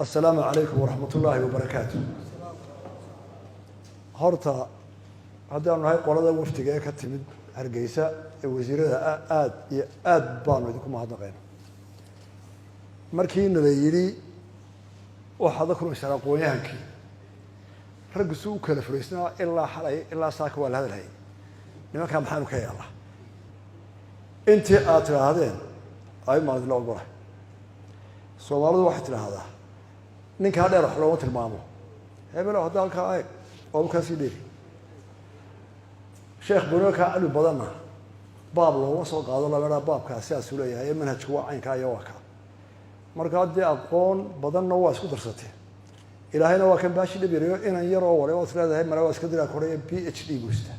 السلام عليكم ورحمة الله وبركاته. هرتا هذا أنا هاي قرادة وفتجاه كتمد هرجيسة وزيرها آد بانو يدكم هذا غير مركين ليري وحدا كل مشارع قويانكي رجسوا كل فريسنا إلا حلي إلا ساك ولا هذا الهي لما كان محنوك يا الله أنت آتر هذين أي ما ذي الأول سوالد واحد هذا نك هذا يروح لو تلمامه هبل هذا الكائن أو كسيدي شيخ بنوك على بدنا باب الله وصل قاضي الله ولا باب كاساس ولا هي منهج هو عين كاي واقع مركاد دي أقون بدنا واس كدرسته إلى هنا وكان باشي دبيريو إن يرى ولا وصل هذا مرة واس كدر كوريا PhD جوسته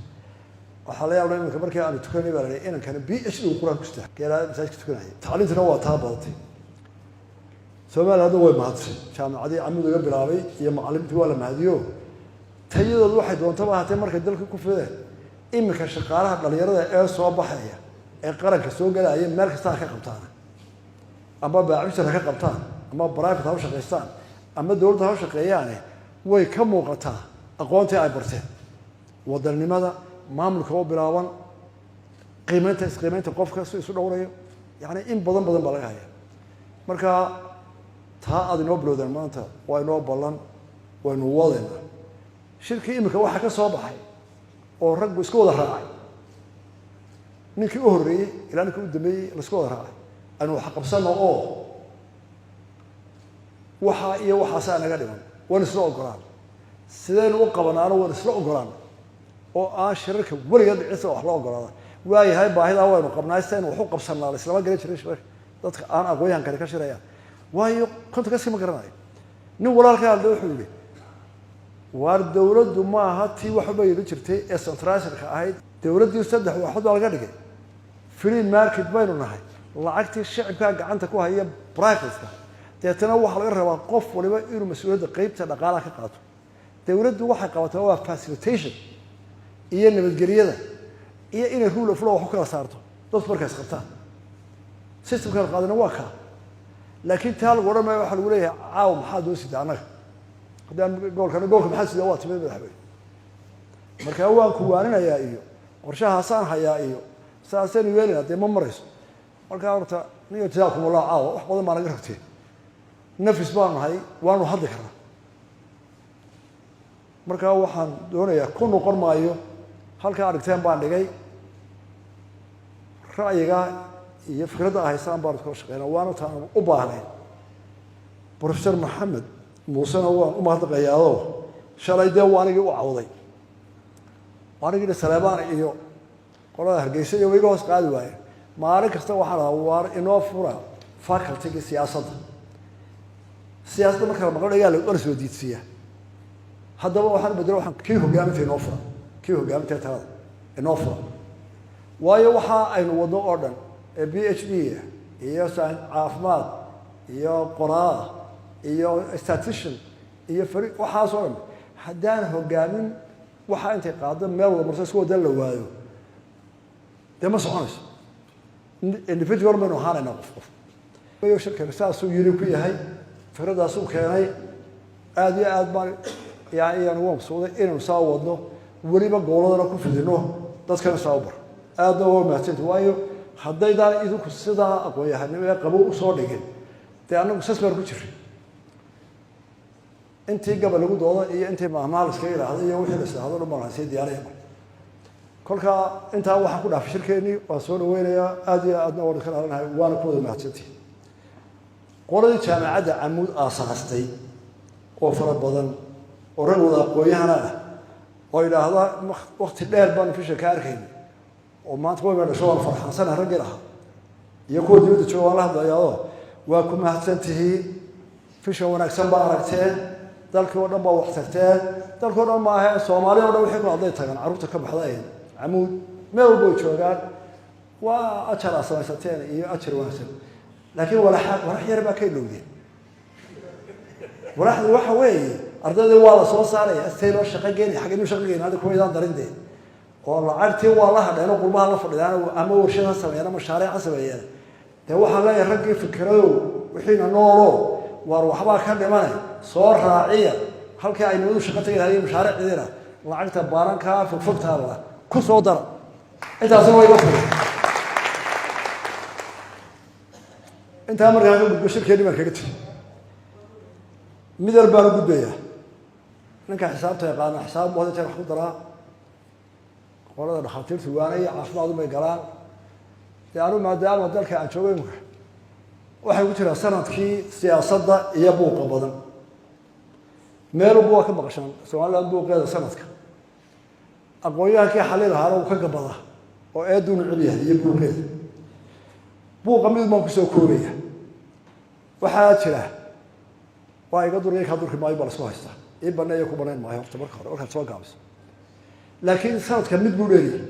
وحاليا ولا يمكن مركي أنا تكوني بالله إن كان PhD وقرأ جوسته كلا مساج تكون هاي تعلم تنوع تابعتي سؤال هذا هو مهندس كان عادي عمود قبل عربي هي معلمتي ولا مهديو تجد الواحد وانتبه تمر كدلك كفده إما كشقارة باليرة صواب حياة القرن كسوق لا هي مالك استان كقبطان أما بعشرة كقبطان أما برايفت هاوش قيستان أما دولة هاوش قيانه ويكم وقتها أقوانتي عبرته وضل لماذا ما ملكه بلاوان قيمته قف كسر يسولوريه يعني إن بدن بلاها مركا taa adinoo bilowdeen maanta waa inoo ballan waynu wadayna shirkii imika waxa ka soo baxay oo rag isku wada raacay ninkii u horeeyay ilaa ninkii u dambeeyay la isku wada raacay anu waxa qabsano oo waxa iyo waxa naga dhiman waan isla ogolaan sideen u qabanaano waan isla ogolaan oo aan shirka waliga dhicisa wax loo ogolaado waayahay baahida waynu qabnaysteen wax u qabsanaa isla ma garan jiray shirka dadka aan aqoon ka shirayaan waayo كنت كسي ما قرناي نو ولا كان هذا وحولي وار دولة ما هاتي وحبة يرجعتي السنتراسر كأهيد دولة يستدح واحد على قدك فري ماركت بيننا هاي لعقتي الشعب كان عندك وهي برايفت تتنوع على الروا قف ولا يرو مسؤولية قريب تنقالها كقاطو دولة واحد قوتها فاسيليتيشن هي اللي بتجريده هي إن الهول فلو حكرا صارته تصبر كسقطان سيستم كان قادنا واقع لكن تال ورا ما يحل ولا عاوم حد وسيد عنك قدام قول كان قولك محل سيدوات من الحبيب مركا هو كواننا يا إيو ورشاها صانها يا إيو ساسين ويلنا دي ممرس مركا ورتا نيو تجاكم الله عاو وحفظ ما نقرأتين نفس بان هاي وانو حد كرنا مركا هو حان دونا يا كونو قرما إيو هل كان عرقتين بان لغاي رأيقا iyo fikrada haysan baad ku shaqeynaa waana taan u baahnay professor Maxamed Muuse waan u mahadnaqayaa shalayda waanigi u cawday waanigi salaabaan iyo qolada Hargeysa iyo wayga hoos qaadi waayeen maalin kasta waxaan waar inoo fura faculty siyaasadda marka maqal dhigaa la soo diidsiya haddaba waxaan bedelo waxaan kii hogaaminta inoo fura waayo waxa aynu wado oo dhan PhD iyo caafimaad iyo qoraa iyo statistician iyo waxa soo dhan hadaan hogaamin waxa intay qaado meel wada marso isku wada la waayo dema soconayso individual man oo haana qof iyo shirkada saasuu yiri ku yahay fikradaas uu keenay aad iyo aad baan iyaan ugu soo inuu soo wadno waliba gooladana ku fidino dadkana soo bar aad oo mahadsantahay waayo haddaydan idinku sidaa aqoon-yahanimo qabow u soo dhigin dee annagu sasmar ku jiray intii gabal lagu dooda iyo intii maamaal iska yiraahdo iyo wixii la saahdo dhammaan si diyaariyay kolka intaa waxaan ku dhaafay shirkeeni waa soo dhaweynayaa aad iyo aadna wada kala hadalnahay waana ku wada mahadsantihiin qoladii jaamacadda Amuud aasaastay oo fara badan oo rag wada aqoon-yahana ah oo yiraahdo waqti dheer baan fisha ka arkaynay oo maanta way meesha soo farxsan rag ilaha iyo kuwa dibadda jooga la hadlayo waa ku mahadsantihiin fisha wanaagsan baa aragteen dalka oo dhan baa wax tarteen dalka oo dhan ma aha Soomaaliya oo dhan wixii ku hadlay tagan carruurta ka baxday Amuud meel walba joogaan waa ajar asaysateen iyo ajar wanaagsan laakiin wala yar baa ka ilowdeen waxa weeye ardayda waa la soo saaray astay loo shaqo geeyay xaggii shaqo geeyay hada kuwaydan darindeen oo lacagtii waa la hadheeno qurbaha la fadhiyaan ama warshadaha sameeyana mashaariic sameeyaan te waxa la yaragii fikrado wixiina noolo وحبا كان لمانه صور راعية هل كأي نودو شقتك هذه مشاريع عديدة لعقت بارنكا فوقتها الله كل صودر أنت أصلا يقفل أنت أمر هذا بشر كلمة كقلت مدر بارو قدية إنك حسابته يقال حساب وهذا ترى خضرة ولا ده خاطر ثواني عشان هذا ما يقران يعني ما دام ودلك عن شوي مك waxay ku jiraa sanadkii siyaasadda iyo buuqa badan meel buu ka maqashan Soomaaliland buuqeeda sanadka aqoonyahankii xalil ahaa uu ka gabada oo eedun ciliya iyo buuqeeda buuqa mid ma ku soo koobaya waxa jira waa iga duriyay ka durkii maayo bal soo haysta baneeyo ku baneen maayo horta marka hore marka soo gaabis laakiin sanadka mid buu dheeriyay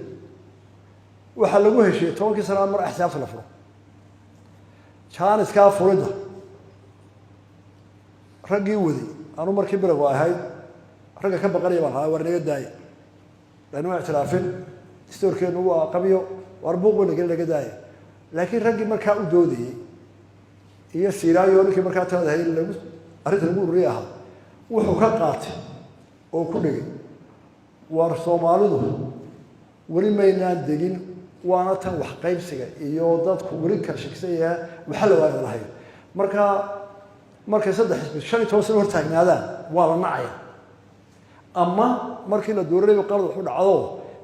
waxa lagu heshiiyay 10 sano mar xisaabta la furo كان إسكان فريدة رجي ودي أنا مركب برجوا هاي رجع كم بقرية والله ورني قداي لأنه اعترافين استور كان هو قبيه واربوق ولا قل قداي لكن رجي مركب ودودي هي السيرايو اللي كمركب هذا هي اللي أريد نقول رياها وحققات وكل شيء ورسومالده ولما ينادين وانا tan wax qaybsiga iyo dadku wari ka shaqeeyaa waxa la wada lahayd marka saddex xisbi 15 sano hortaagnaadaan waa la nacay ama markii la doorayo qalad wuxuu dhacdo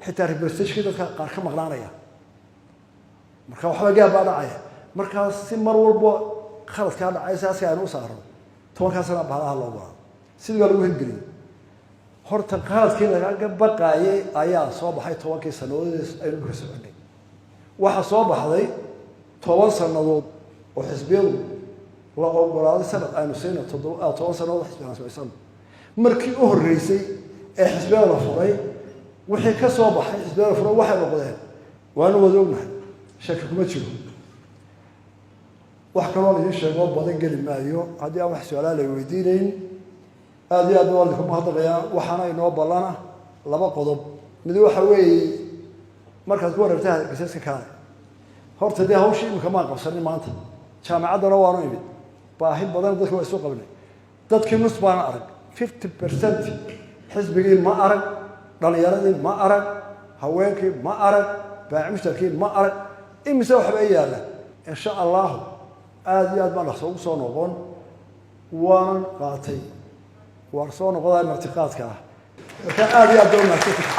xitaa representation dadka qaar ka maqnaanaya marka waxa gaab dhacay marka si mar walba khalad ka dhacay asaasi aan u saaro 10 sano baalaha loo wada sidii lagu hirgeliyay horta qaladkii laga baqaayay ayaa soo baxay 10 sanadood ay u kasbanay waxa soo baxday 10 sanadood oo xisbiyadu la ogolaaday sanad aynu siinay 10 sanadood xisbiyada Soomaaliland markii u horeysay ee xisbiyada la furay wixii ka soo baxay xisbiyada furay waxa noqdeen waana wadognahay shaki kuma jiro wax kaloo la sheego badan gali maayo hadii aan wax su'aalo la weydiinayn aad iyo aad waalid kuma hadlaya waxaana inoo balana laba qodob mid waxa weeye markaad ku wareegtaa qisaska kale horta de hawshii imka ma qabsanin maanta jaamacadana waanu imid baahi badan dadku way soo qabnay dadkii nus baan arag 50% xisbigii ma arag dhalinyaradii ma arag haweenkii ma arag baacimshtarkii ma arag imise waxba yaala insha Allah aad iyo aad baan soo noqon waan qaatay waan soo noqday martiqaadka marka aad iyo aad u mahadsantahay